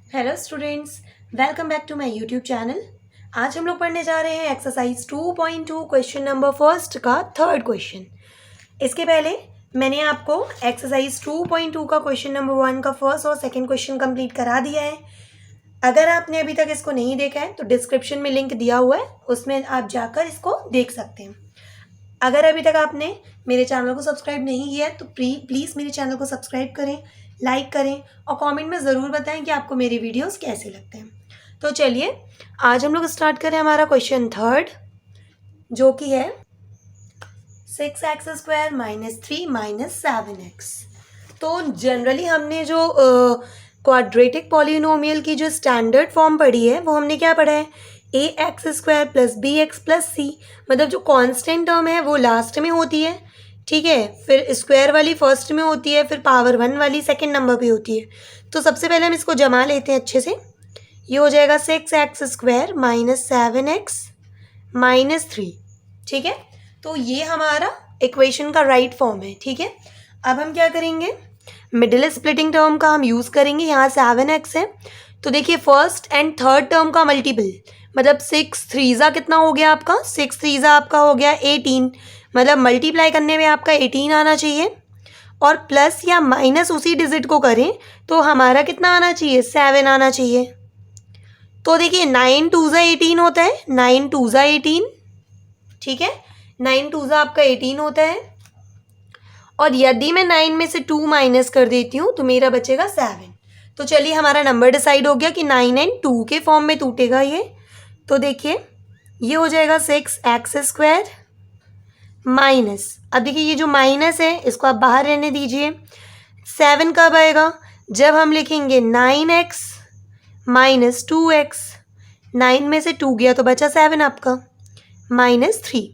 Hello students, welcome back to my YouTube channel. आज हम लोग पढ़ने जा रहे हैं एक्सरसाइज 2.2 क्वेश्चन नंबर फर्स्ट का थर्ड क्वेश्चन। इसके पहले मैंने आपको एक्सरसाइज 2.2 का क्वेश्चन नंबर 1 का फर्स्ट और सेकंड क्वेश्चन कंप्लीट करा दिया है। अगर आपने अभी तक इसको नहीं देखा है तो डिस्क्रिप्शन में लिंक दिया हुआ है, उसमें आप जाकर इसको देख सकते हैं। अगर अभी तक आपने मेरे चैनल को सब्सक्राइब नहीं किया है तो प्लीज़ मेरे चैनल को सब्सक्राइब करें, लाइक करें और कमेंट में ज़रूर बताएं कि आपको मेरे वीडियोस कैसे लगते हैं। तो चलिए आज हम लोग स्टार्ट करें हमारा क्वेश्चन थर्ड, जो कि है 6x² - 3 - 7x। तो जनरली हमने जो क्वाड्रेटिक पॉलिनोमियल की जो स्टैंडर्ड फॉर्म पढ़ी है वो हमने क्या पढ़ा है, ax² + bx + c। मतलब जो कांस्टेंट टर्म है वो लास्ट में होती है, ठीक है, फिर स्क्वायर वाली फर्स्ट में होती है, फिर पावर 1 वाली सेकंड नंबर पे होती है। तो सबसे पहले हम इसको जमा लेते हैं अच्छे से। ये हो जाएगा 6x² - 7x - 3, ठीक है। तो ये हमारा इक्वेशन का राइट फॉर्म है, ठीक है। अब हम क्या करेंगे, मिडिल स्प्लिटिंग टर्म का हम यूज़ करेंगे। यहाँ 7x है तो देखिए फर्स्ट एंड थर्ड टर्म का मल्टीपल, मतलब 6 3 कितना हो गया आपका, 6 3 आपका हो गया 18। मतलब मल्टीप्लाई करने में आपका 18 आना चाहिए और प्लस या माइनस उसी डिजिट को करें तो हमारा कितना आना चाहिए, 7 आना चाहिए। तो देखिए 9 2 18 होता है, 9 2 18, ठीक है, 9 2 आपका 18 होता है। और यदि मैं 9 में से 2 माइनस कर देती हूँ तो मेरा बचेगा 7। तो चलिए हमारा नंबर डिसाइड हो गया कि 9 एंड 2 के फॉर्म में टूटेगा ये। तो देखिए ये हो जाएगा 6x² माइनस, अब देखिए ये जो माइनस है इसको आप बाहर रहने दीजिए। 7 कब आएगा, जब हम लिखेंगे 9x - 2x। 9 में से 2 गया तो बचा 7 आपका, -3।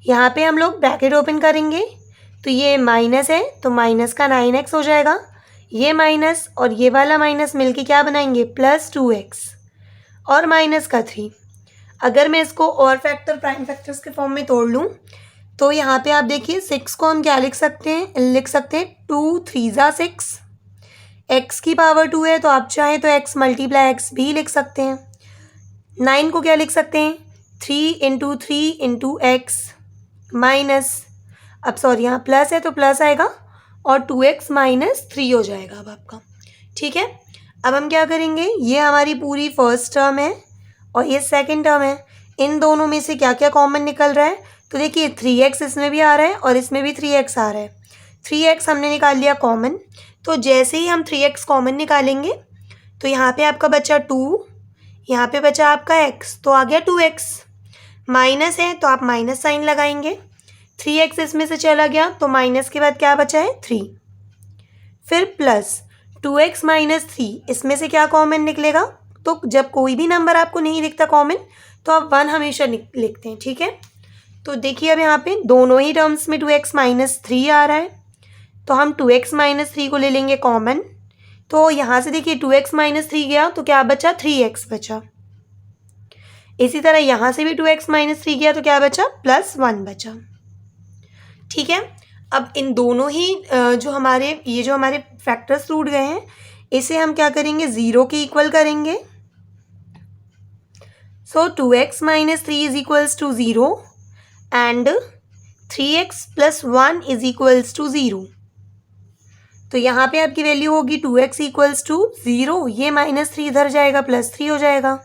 यहाँ पे हम लोग ब्रैकेट ओपन करेंगे तो ये माइनस है तो माइनस का 9x हो जाएगा, ये माइनस और ये वाला माइनस मिलके क्या बनाएंगे, +2x और माइनस का 3। अगर मैं इसको और फैक्टर प्राइम फैक्टर्स के फॉर्म में तोड़ लूँ तो यहाँ पे आप देखिए 6 को हम क्या लिख सकते हैं, 2 3 6। x की पावर 2 है तो आप चाहें तो x × x भी लिख सकते हैं। 9 को क्या लिख सकते हैं, 3 × 3 × x माइनस, अब सॉरी यहाँ प्लस है तो प्लस आएगा और 2x - 3 हो जाएगा अब आपका, ठीक है। अब हम क्या करेंगे, ये हमारी पूरी फर्स्ट टर्म है और ये सेकंड टर्म है, इन दोनों में से क्या क्या कॉमन निकल रहा है। तो देखिए 3x इसमें भी आ रहा है और इसमें भी 3x आ रहा है। 3x हमने निकाल लिया कॉमन, तो जैसे ही हम 3x कॉमन निकालेंगे तो यहाँ पे आपका बचा 2, यहाँ पे बचा आपका x, तो आ गया 2x। माइनस है तो आप माइनस साइन लगाएंगे, 3x इसमें से चला गया तो माइनस के बाद क्या बचा है, 3। फिर प्लस 2x - 3, इसमें से क्या कॉमन निकलेगा, तो जब कोई भी नंबर आपको नहीं दिखता कॉमन तो आप 1 हमेशा लिखते हैं, ठीक है। तो देखिए अब यहाँ पे दोनों ही टर्म्स में 2x - 3 आ रहा है तो हम 2x - 3 को ले लेंगे कॉमन। तो यहाँ से देखिए 2x - 3 गया तो क्या बचा, 3x बचा। इसी तरह यहाँ से भी 2x - 3 गया तो क्या बचा, +1 बचा, ठीक है। अब इन दोनों ही जो हमारे फैक्टर्स टूट गए हैं इसे हम क्या करेंगे, 0 के इक्वल करेंगे। सो 2x - 3 = 0 एंड 3x + 1 = 0। तो यहाँ पे आपकी वैल्यू होगी 2x = 0, ये -3 इधर जाएगा, +3 हो जाएगा।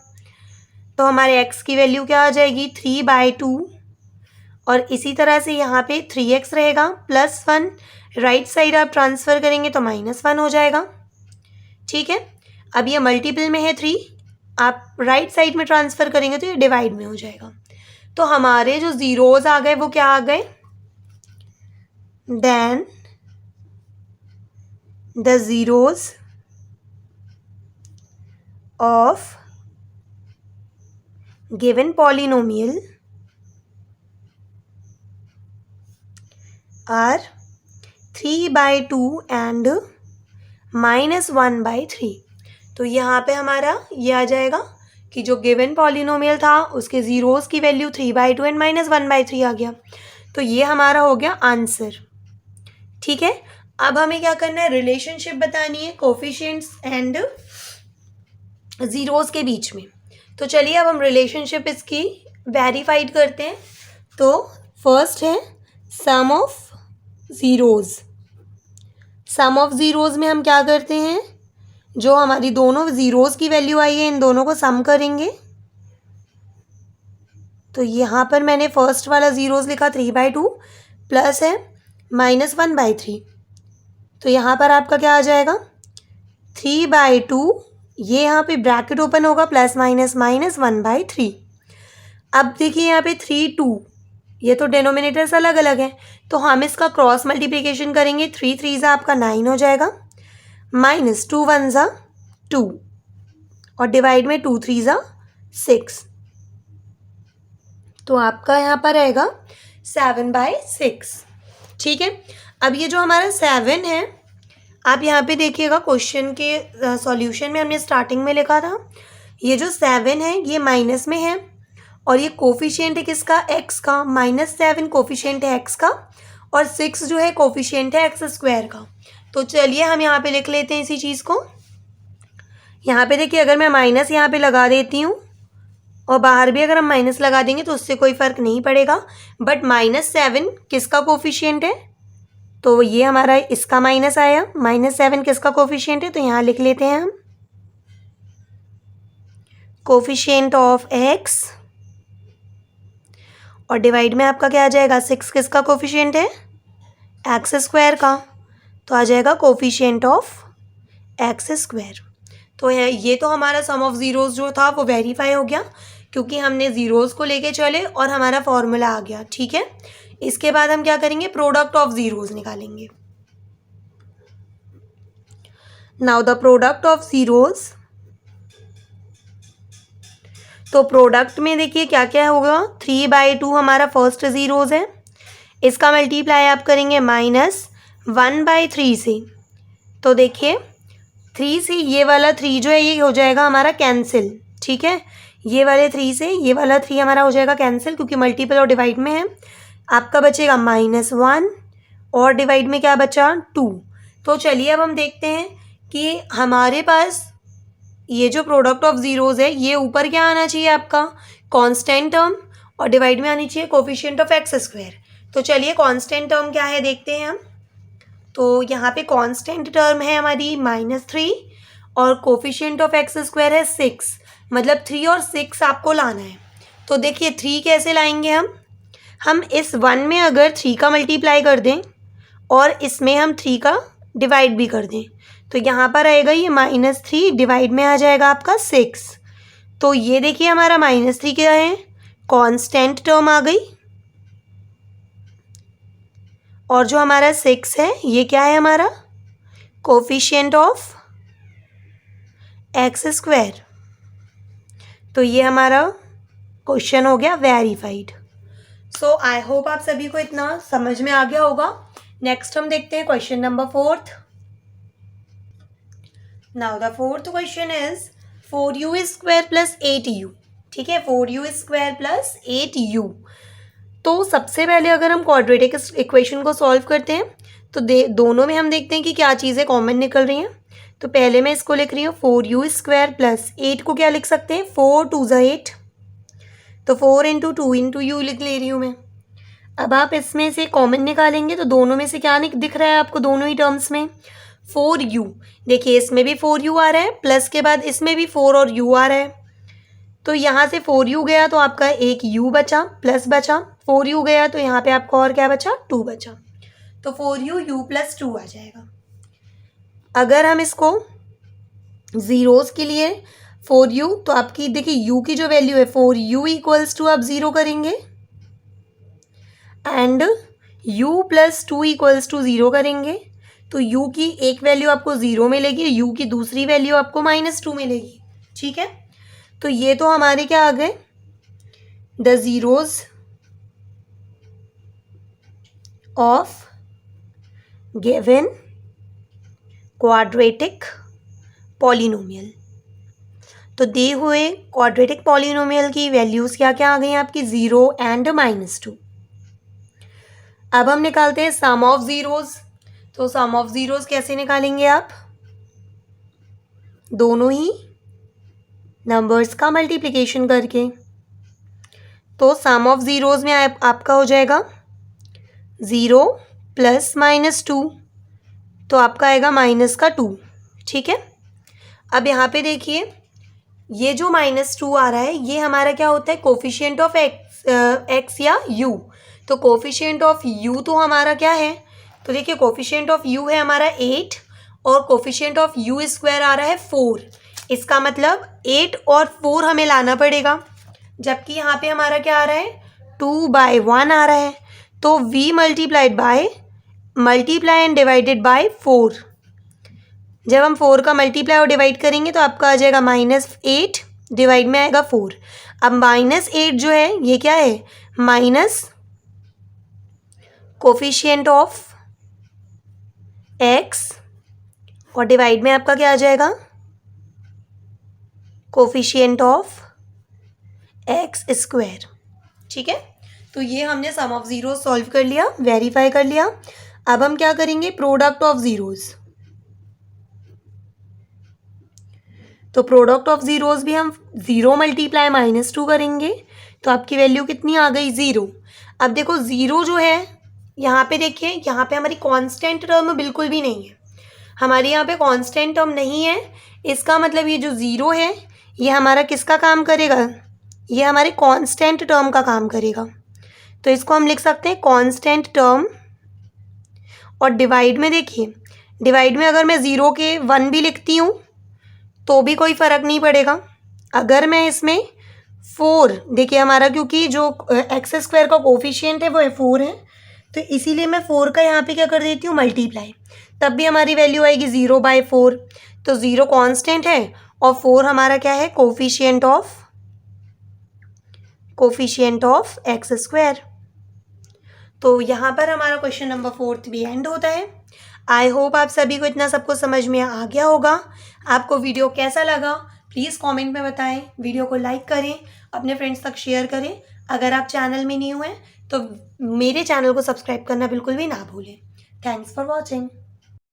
तो हमारे x की वैल्यू क्या आ जाएगी, 3/2। और इसी तरह से यहाँ पे 3x रहेगा +1, राइट साइड आप ट्रांसफ़र करेंगे तो -1 हो जाएगा, ठीक है। अब ये मल्टीपल में है 3, आप राइट साइड में ट्रांसफ़र करेंगे तो ये डिवाइड में हो जाएगा। तो हमारे जो ज़ीरोज़ आ गए वो क्या आ गए, then the zeros of given polynomial are 3/2 and -1/3। तो यहाँ पे हमारा ये आ जाएगा कि जो गिवन पॉलिनोमियल था उसके ज़ीरोज़ की वैल्यू 3/2 एंड -1/3 आ गया। तो ये हमारा हो गया आंसर, ठीक है। अब हमें क्या करना है, रिलेशनशिप बतानी है कोफिशिएंट्स एंड ज़ीरोज़ के बीच में। तो चलिए अब हम रिलेशनशिप इसकी वेरीफाइड करते हैं। तो फर्स्ट है sum of zeros. Sum of zeros में हम क्या करते हैं, जो हमारी दोनों ज़ीरोज़ की वैल्यू आई है इन दोनों को सम करेंगे। तो यहाँ पर मैंने फर्स्ट वाला ज़ीरोज़ लिखा 3/2 प्लस है -1/3। तो यहाँ पर आपका क्या आ जाएगा 3/2, ये यहाँ पे ब्रैकेट ओपन होगा प्लस माइनस -1/3। अब देखिए यहाँ पे 3 2, ये तो डिनोमिनेटर्स अलग अलग हैं, तो हम इसका क्रॉस मल्टीप्लिकेशन करेंगे। 3 3 आपका 9 हो जाएगा, -2 1 2 और डिवाइड में 2 3 6। तो आपका यहाँ पर आएगा 7/6। ठीक है, अब ये जो हमारा 7 है, आप यहाँ पे देखिएगा क्वेश्चन के सॉल्यूशन में हमने स्टार्टिंग में लिखा था, ये जो 7 है ये माइनस में है और ये कोफिशिएंट है किसका, x का। -7 कोफिशिएंट है x का और 6 जो है कोफिशिएंट है x² का। तो चलिए हम यहाँ पे लिख लेते हैं इसी चीज़ को। यहाँ पे देखिए अगर मैं माइनस यहाँ पे लगा देती हूँ और बाहर भी अगर हम माइनस लगा देंगे तो उससे कोई फ़र्क नहीं पड़ेगा, बट -7 किसका कोफिशिएंट है, तो ये हमारा इसका माइनस आया। -7 किसका कोफिशिएंट है, तो यहाँ लिख लेते हैं हम कोफिशिएंट ऑफ x और डिवाइड में आपका क्या आ जाएगा, 6 किसका कोफिशिएंट है, x² का, तो आ जाएगा कोफिशिएंट ऑफ x²। तो ये तो हमारा सम ऑफ ज़ीरोज़ जो था वो वेरीफाई हो गया, क्योंकि हमने ज़ीरोज़ को लेके चले और हमारा फॉर्मूला आ गया। ठीक है, इसके बाद हम क्या करेंगे, प्रोडक्ट ऑफ ज़ीरोज़ निकालेंगे। Now the product of zeros, तो प्रोडक्ट में देखिए क्या क्या होगा, 3/2 हमारा फर्स्ट ज़ीरोज़ है, इसका मल्टीप्लाई आप करेंगे -1/3 से। तो देखिए 3 से ये वाला 3 जो है ये हो जाएगा हमारा कैंसिल। ठीक है, ये वाले 3 से ये वाला 3 हमारा हो जाएगा कैंसिल, क्योंकि मल्टीपल और डिवाइड में है। आपका बचेगा -1 और डिवाइड में क्या बचा 2। तो चलिए अब हम देखते हैं कि हमारे पास ये जो प्रोडक्ट ऑफ ज़ीरोज़ है ये ऊपर क्या आना चाहिए, आपका कांस्टेंट टर्म, और डिवाइड में आनी चाहिए कोफिशिएंट ऑफ x²। तो चलिए कांस्टेंट टर्म क्या है देखते हैं हम। तो यहाँ पे कांस्टेंट टर्म है हमारी -3 और कोफिशिएंट ऑफ x² है 6, मतलब 3 और 6 आपको लाना है। तो देखिए 3 कैसे लाएंगे हम इस 1 में अगर 3 का मल्टीप्लाई कर दें और इसमें हम 3 का डिवाइड भी कर दें, तो यहाँ पर आएगा ये -3, डिवाइड में आ जाएगा आपका 6। तो ये देखिए हमारा -3 क्या है, कांस्टेंट टर्म आ गई, और जो हमारा 6 है ये क्या है हमारा कोफिशिएंट ऑफ x²। तो ये हमारा क्वेश्चन हो गया वेरीफाइड। सो आई होप आप सभी को इतना समझ में आ गया होगा। नेक्स्ट हम देखते हैं question number 4। Now the 4th question is 4u² + 8u। ठीक है, 4u² + 8u। तो सबसे पहले अगर हम क्वाड्रेटिक इक्वेशन को सॉल्व करते हैं तो दोनों में हम देखते हैं कि क्या चीज़ें कॉमन निकल रही हैं। तो पहले मैं इसको लिख रही हूँ 4u² + 8 को क्या लिख सकते हैं, 4 2 8, तो 4 × 2 × u लिख ले रही हूँ मैं। अब आप इसमें से कॉमन निकालेंगे तो दोनों में से क्या दिख रहा है आपको, दोनों ही टर्म्स में 4u। देखिए इसमें भी 4u आ रहा है, प्लस के बाद इसमें भी 4 और u आ रहा है। तो यहाँ से 4u गया तो आपका एक u बचा, प्लस बचा, 4u गया तो यहाँ पे आपका और क्या बचा, 2 बचा। तो 4u u + 2 आ जाएगा। अगर हम इसको ज़ीरोज़ के लिए 4u, तो आपकी देखिए u की जो वैल्यू है 4u = आप 0 करेंगे एंड u + 2 = 0 करेंगे। तो u की एक वैल्यू आपको 0 मिलेगी, u की दूसरी वैल्यू आपको -2 मिलेगी। ठीक है, तो ये तो हमारे क्या आ गए, the zeros of given quadratic polynomial. तो दिए हुए क्वाड्रेटिक पॉलिनोमियल की वैल्यूज़ क्या क्या आ गई आपकी, 0 एंड -2। अब हम निकालते हैं सम ऑफ ज़ीरोज़। तो सम ऑफ ज़ीरोज़ कैसे निकालेंगे आप? दोनों ही नंबर्स का मल्टीप्लिकेशन करके। तो सम ऑफ ज़ीरोज़ में आपका हो जाएगा 0 प्लस -2, तो आपका आएगा -2, ठीक है। अब यहाँ पे देखिए, ये जो -2 आ रहा है ये हमारा क्या होता है? कोफिशिएंट ऑफ एक्स या यू। तो कोफिशिएंट ऑफ यू तो हमारा क्या है? तो देखिए कोफिशिएंट ऑफ यू है हमारा 8 और कोफिशिएंट ऑफ यू स्क्वायर आ रहा है 4। इसका मतलब 8 और 4 हमें लाना पड़ेगा, जबकि यहाँ पे हमारा क्या आ रहा है? 2/1 आ रहा है। तो v multiply and divided by 4। जब हम 4 का मल्टीप्लाई और डिवाइड करेंगे तो आपका आ जाएगा -8, डिवाइड में आएगा 4। अब -8 जो है ये क्या है? माइनस कोफिशिएंट ऑफ x और डिवाइड में आपका क्या आ जाएगा? कोफिशिएंट ऑफ एक्स स्क्वायर, ठीक है। तो ये हमने सम ऑफ ज़ीरोज़ सॉल्व कर लिया, वेरीफाई कर लिया। अब हम क्या करेंगे? Product of zeros. तो प्रोडक्ट ऑफ ज़ीरोज़ भी हम 0 मल्टीप्लाई -2 करेंगे, तो आपकी वैल्यू कितनी आ गई? 0। अब देखो 0 जो है यहाँ पे, देखिए यहाँ पे हमारी कांस्टेंट टर्म बिल्कुल भी नहीं है, हमारी यहाँ पे कांस्टेंट टर्म नहीं है। इसका मतलब ये जो 0 है ये हमारा किसका काम करेगा? ये हमारे कांस्टेंट टर्म का काम करेगा। तो इसको हम लिख सकते हैं कांस्टेंट टर्म। और डिवाइड में देखिए, डिवाइड में अगर मैं 0 के 1 भी लिखती हूँ तो भी कोई फ़र्क नहीं पड़ेगा। अगर मैं इसमें 4, देखिए हमारा क्योंकि जो एक्स स्क्वायर का कोफिशिएंट है वो 4 है, तो इसीलिए मैं 4 का यहाँ पे क्या कर देती हूँ? मल्टीप्लाई, तब भी हमारी वैल्यू आएगी 0/4। तो 0 कांस्टेंट है और 4 हमारा क्या है? Coefficient of x square. तो यहाँ पर हमारा क्वेश्चन नंबर 4 भी एंड होता है। आई होप आप सभी को इतना सबको समझ में आ गया होगा। आपको वीडियो कैसा लगा प्लीज़ कमेंट में बताएं। वीडियो को लाइक करें, अपने फ्रेंड्स तक शेयर करें। अगर आप चैनल में न्यू हैं तो मेरे चैनल को सब्सक्राइब करना बिल्कुल भी ना भूलें। Thanks for watching.